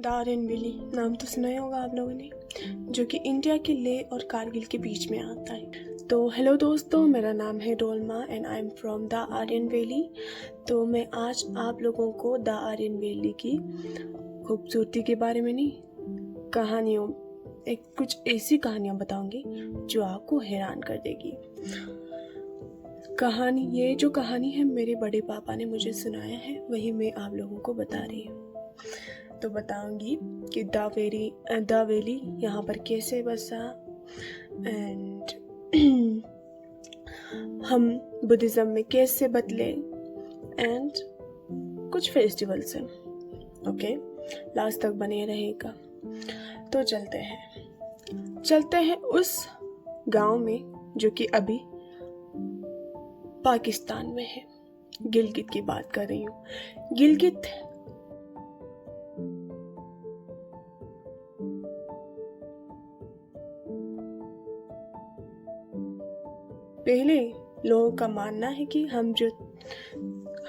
The Aryan valley नाम तो सुना ही होगा आप लोगों ने, जो कि इंडिया के लेह और कारगिल के बीच में आता है। तो हेलो दोस्तों, मेरा नाम है Dolma and I am from the Aryan valley. तो मैं आज आप लोगों को द आर्यन वैली की खूबसूरती के बारे में नहीं, कहानियों, कुछ ऐसी कहानियाँ बताऊंगी जो आपको हैरान कर देगी। ये जो कहानी है मेरे बड़े पापा ने मुझे सुनाया है, वही मैं आप लोगों को बता रही हूँ। तो बताऊंगी कि द वैली यहाँ पर कैसे बसा एंड हम बुद्धिज्म में कैसे बदले एंड कुछ फेस्टिवल्स हैं। ओके, लास्ट तक बने रहेगा। तो चलते हैं उस गांव में जो कि अभी पाकिस्तान में है। गिलगित की बात कर रही हूँ। गिलगित पहले लोगों का मानना है कि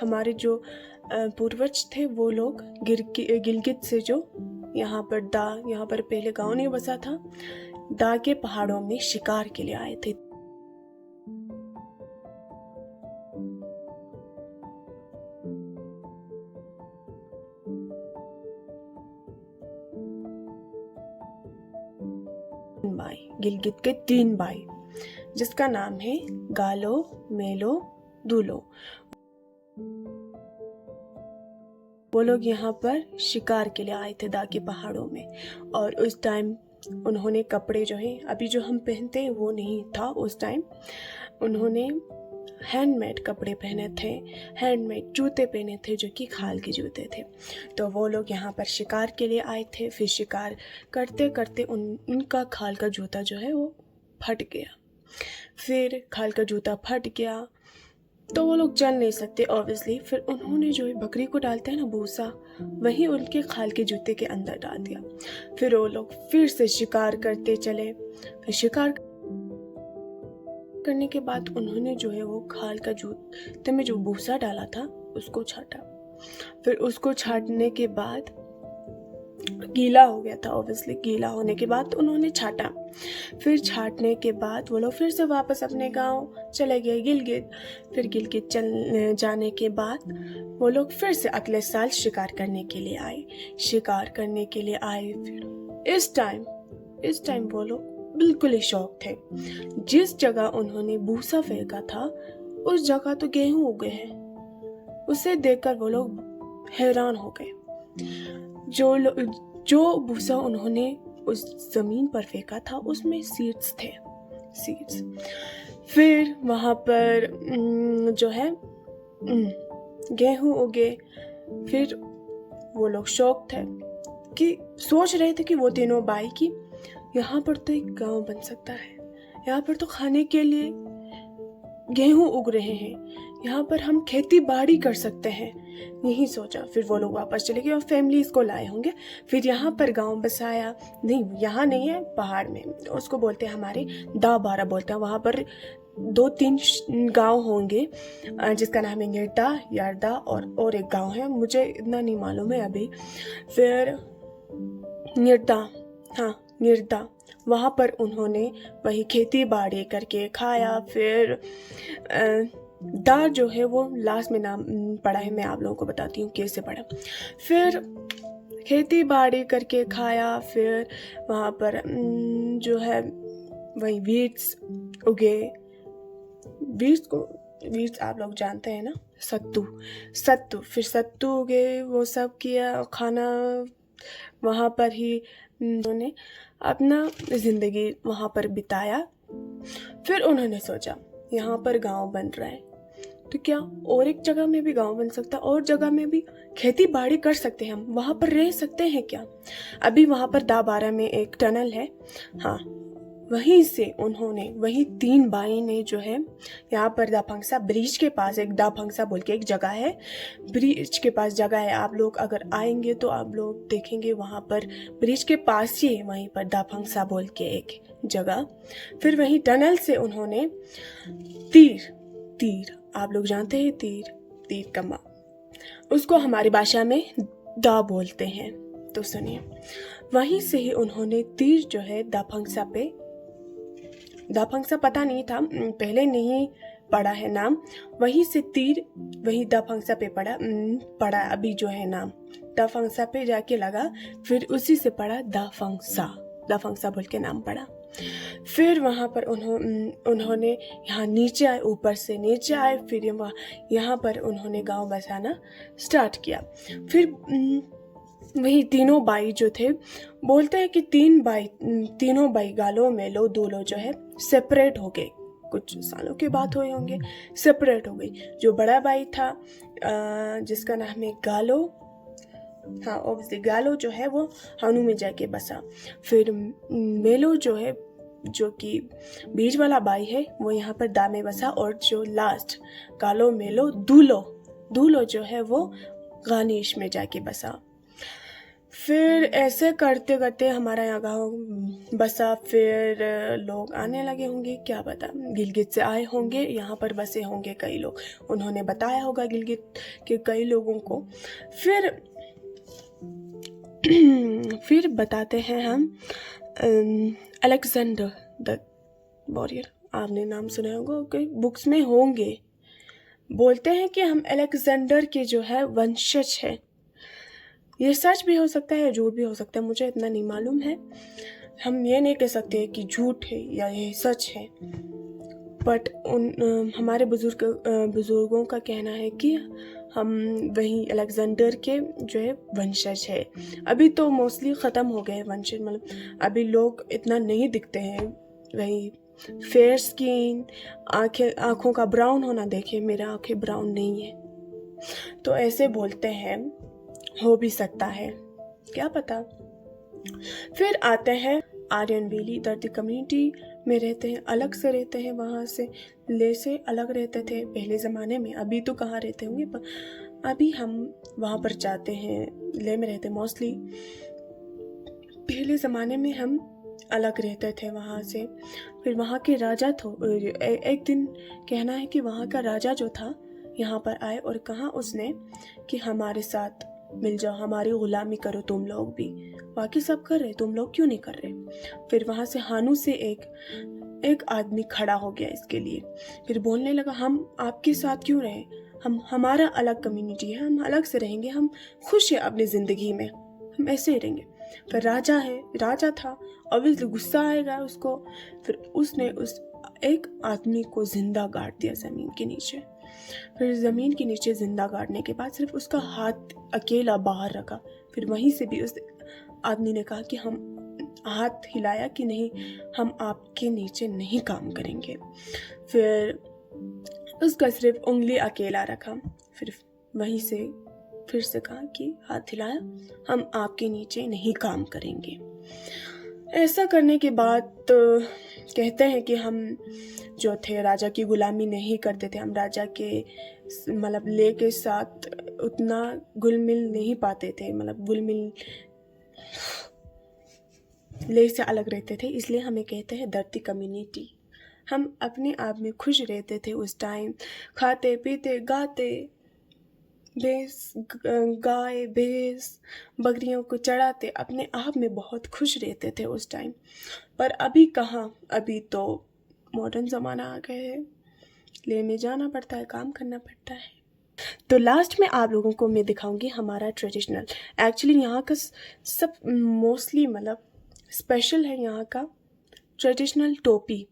हमारे जो पूर्वज थे वो लोग गिलगित से जो यहाँ पर पहले गांव नहीं बसा था, दा के पहाड़ों में शिकार के लिए आए थे। गिलगित के 3 भाई, जिसका नाम है गालो, मेलो, दूलो। वो लोग यहाँ पर शिकार के लिए आए थे दा के पहाड़ों में। और उस टाइम उन्होंने कपड़े जो है अभी जो हम पहनते हैं वो नहीं था। उस टाइम उन्होंने हैंडमेड कपड़े पहने थे, हैंडमेड जूते पहने थे जो कि खाल के जूते थे। तो वो लोग यहाँ पर शिकार के लिए आए थे। फिर शिकार करते करते उनका खाल का जूता जो है वो फट गया। फिर खाल का जूता फट गया तो वो लोग चल नहीं सकते ऑब्वियसली। फिर उन्होंने जो है बकरी को डालते हैं ना भूसा, वही उनके खाल के जूते के अंदर डाल दिया। फिर वो लोग फिर से शिकार करते चले। फिर शिकार करने के बाद उन्होंने जो है वो खाल का जूते में जो भूसा डाला था उसको छाटा। फिर उसको छाटने के बाद गीला हो गया था ऑब्वियसली। गीला होने के बाद उन्होंने छाटा। फिर छाटने के बाद वो लोग फिर से वापस अपने गांव चले गए गिलगित। फिर गिलगित जाने के बाद वो लोग फिर से अगले साल शिकार करने के लिए आए। फिर इस टाइम वो लोग बिल्कुल ही शौक थे। जिस जगह उन्होंने भूसा फेंका था उस जगह तो गेहूं उगे हैं। उसे देखकर वो लोग हैरान हो गए। जो भूसा उन्होंने उस जमीन पर फेंका था उसमें सीड्स थे। फिर वहां पर जो है गेहूं उगे। फिर वो लोग शौक थे कि सोच रहे थे कि वो तीनों भाई की यहाँ पर तो एक गांव बन सकता है, यहाँ पर तो खाने के लिए गेहूं उग रहे हैं, यहाँ पर हम खेती बाड़ी कर सकते हैं। यही सोचा। फिर वो लोग वापस चले गए और फैमिलीज को लाए होंगे। फिर यहाँ पर गांव बसाया। नहीं, यहाँ नहीं है, पहाड़ में। उसको बोलते हैं हमारे दा-बारा बोलते हैं। वहाँ पर 2-3 गांव होंगे जिसका नाम है निर्दा, यारदा और एक गांव है, मुझे इतना नहीं मालूम है अभी। फिर निर्दा, वहाँ पर उन्होंने वही खेती बाड़ी करके खाया। फिर दा जो है वो लास्ट में नाम पढ़ा है, मैं आप लोगों को बताती हूँ कैसे पढ़ा। फिर खेती बाड़ी करके खाया। फिर वहाँ पर जो है वही वीट्स उगे। वीट्स आप लोग जानते हैं ना, सत्तू। फिर सत्तू उगे, वो सब किया, खाना वहाँ पर ही उन्होंने अपना जिंदगी वहाँ पर बिताया। फिर उन्होंने सोचा यहाँ पर गांव बन रहा है तो क्या और एक जगह में भी गांव बन सकता है, और जगह में भी खेती बाड़ी कर सकते हैं, हम वहाँ पर रह सकते हैं क्या। अभी वहाँ पर दा-बारा में एक टनल है, हाँ, वहीं से उन्होंने, वही 3 भाई ने जो है यहाँ पर दाफंगसा ब्रिज के पास, एक दाफंगसा बोल के एक जगह है, ब्रिज के पास जगह है। आप लोग अगर आएंगे तो आप लोग देखेंगे वहाँ पर ब्रिज के पास ही वहीं पर दाफंगसा बोल के एक जगह। फिर वही टनल से उन्होंने तीर, आप लोग जानते हैं तीर कमा, उसको हमारी भाषा में दा बोलते हैं, तो सुनिए, वहीं से ही उन्होंने तीर जो है दाफंगसा पे, दाफंगसा पता नहीं था पहले, नहीं पढ़ा है नाम, वहीं से तीर वही दाफंगसा पे पढ़ा अभी जो है नाम दाफंगसा पे जाके लगा, फिर उसी से पढ़ा दाफंगसा बोल के नाम पड़ा। फिर वहाँ पर उन्होंने यहाँ नीचे आए, ऊपर से नीचे आए, फिर यहाँ पर उन्होंने गांव बसाना स्टार्ट किया। फिर वही तीनों भाई जो थे, बोलते हैं कि तीनों भाई गालो मेलो दूलो जो है सेपरेट हो गए, कुछ सालों के बाद हुए होंगे, सेपरेट हो गई। जो बड़ा भाई था जिसका नाम है गालो, हाँ ऑब्वियसली गालो जो है वो हानू में जाके बसा। फिर मेलो जो है, जो कि बीच वाला भाई है, वो यहाँ पर दा में बसा। और जो लास्ट गालो मेलो दूलो जो है वो गानिश में जाके बसा। फिर ऐसे करते करते हमारा यहाँ गाँव बसा। फिर लोग आने लगे होंगे, क्या पता गिलगित से आए होंगे, यहाँ पर बसे होंगे कई लोग, उन्होंने बताया होगा गिलगित के कई लोगों को। फिर बताते हैं हम अलेक्जेंडर द वॉरियर, आपने नाम सुना होगा, कई बुक्स में होंगे। बोलते हैं कि हम अलेक्जेंडर के जो है वंशज है। ये सच भी हो सकता है, झूठ भी हो सकता है, मुझे इतना नहीं मालूम है। हम ये नहीं कह सकते कि झूठ है या ये सच है, बट हमारे बुजुर्गों का कहना है कि हम वही अलेक्जेंडर के जो है वंशज है। अभी तो मोस्टली ख़त्म हो गए वंशज, मतलब अभी लोग इतना नहीं दिखते हैं। वही फेयर स्किन, आँखों का ब्राउन होना, देखे मेरा आँखें ब्राउन नहीं है, तो ऐसे बोलते हैं, हो भी सकता है, क्या पता। फिर आते हैं आर्यन वैली, दर्दी कम्युनिटी में रहते हैं, अलग से रहते हैं, वहाँ से ले से अलग रहते थे पहले ज़माने में। अभी तो कहाँ रहते होंगे, पर अभी हम वहाँ पर जाते हैं, ले में रहते मोस्टली। पहले ज़माने में हम अलग रहते थे वहाँ से। फिर वहाँ के राजा एक दिन कहना है कि वहाँ का राजा जो था यहाँ पर आए और कहा उसने कि हमारे साथ मिल जाओ, हमारी गुलामी करो तुम लोग भी, बाकी सब कर रहे, तुम लोग क्यों नहीं कर रहे। फिर वहाँ से हानू से एक आदमी खड़ा हो गया इसके लिए, फिर बोलने लगा, हम आपके साथ क्यों रहे, हमारा अलग कम्युनिटी है, हम अलग से रहेंगे, हम खुश हैं अपनी ज़िंदगी में, हम ऐसे ही रहेंगे। फिर राजा था, ऑब्वियसली गुस्सा आएगा उसको। फिर उसने उस एक आदमी को जिंदा गाड़ दिया ज़मीन के नीचे। फिर ज़मीन के नीचे जिंदा गाड़ने के बाद सिर्फ उसका हाथ अकेला बाहर रखा। फिर वहीं से भी उस आदमी ने कहा कि हम हाथ हिलाया कि नहीं, हम आपके नीचे नहीं काम करेंगे। फिर उसका सिर्फ उंगली अकेला रखा। फिर वहीं से फिर से कहा कि हाथ हिलाया, हम आपके नीचे नहीं काम करेंगे। ऐसा करने के बाद तो कहते हैं कि हम जो थे राजा की गुलामी नहीं करते थे, हम राजा के मतलब ले के साथ उतना घुल मिल नहीं पाते थे, मतलब घुल मिल ले से अलग रहते थे, इसलिए हमें कहते हैं धरती कम्युनिटी। हम अपने आप में खुश रहते थे उस टाइम, खाते पीते गाते, गाय भैंस बकरियों को चढ़ाते, अपने आप में बहुत खुश रहते थे उस टाइम। पर अभी कहाँ, अभी तो मॉडर्न ज़माना आ गया है, लेने जाना पड़ता है, काम करना पड़ता है। तो लास्ट में आप लोगों को मैं दिखाऊंगी हमारा ट्रेडिशनल, एक्चुअली यहाँ का सब मोस्टली मतलब स्पेशल है यहाँ का ट्रेडिशनल टोपी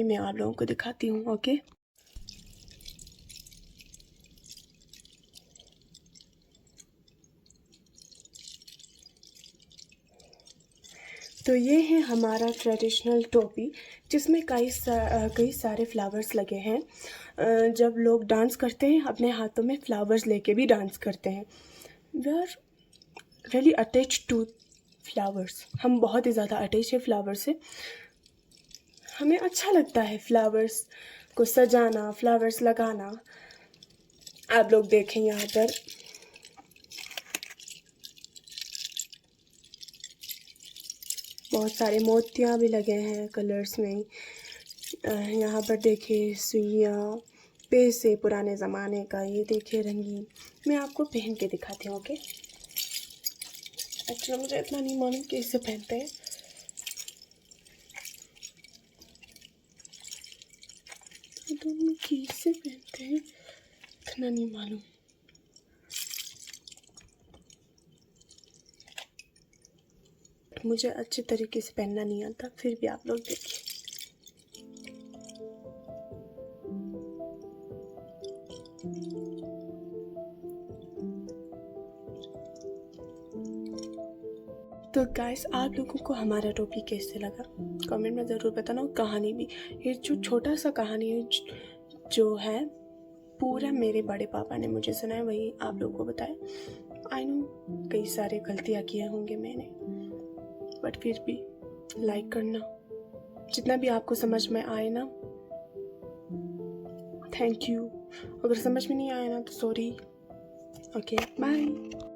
मैं आप लोगों को दिखाती हूँ। ओके, तो ये है हमारा ट्रेडिशनल टोपी, जिसमें कई सारे फ्लावर्स लगे हैं। जब लोग डांस करते हैं अपने हाथों में फ्लावर्स लेके भी डांस करते हैं। We are really attach to flowers, हम बहुत ही ज़्यादा अटैच है फ्लावर से। हमें अच्छा लगता है फ्लावर्स को सजाना, फ्लावर्स लगाना। आप लोग देखें यहाँ पर बहुत सारे मोतियाँ भी लगे हैं कलर्स में। यहाँ पर देखिए सुइयाँ, पैसे पुराने ज़माने का, ये देखिए रंगीन। मैं आपको पहन के दिखाती हूँ। ओके, एक्चुअली मुझे इतना नहीं मालूम कि इसे पहनते हैं। तो कैसे पहनते हैं इतना नहीं मालूम। मुझे अच्छे तरीके से पहनना नहीं आता, फिर भी आप लोग देखिए। तो गाइस, आप लोगों को हमारा टॉपिक कैसे लगा कमेंट में ज़रूर बताना। और कहानी भी, ये जो छोटा सा कहानी है जो है पूरा मेरे बड़े पापा ने मुझे सुनाया, वही आप लोगों को बताया। आई नो कई सारे गलतियाँ किए होंगे मैंने, बट फिर भी लाइक करना, जितना भी आपको समझ में आए ना, थैंक यू। अगर समझ में नहीं आया ना तो सॉरी। Okay, bye.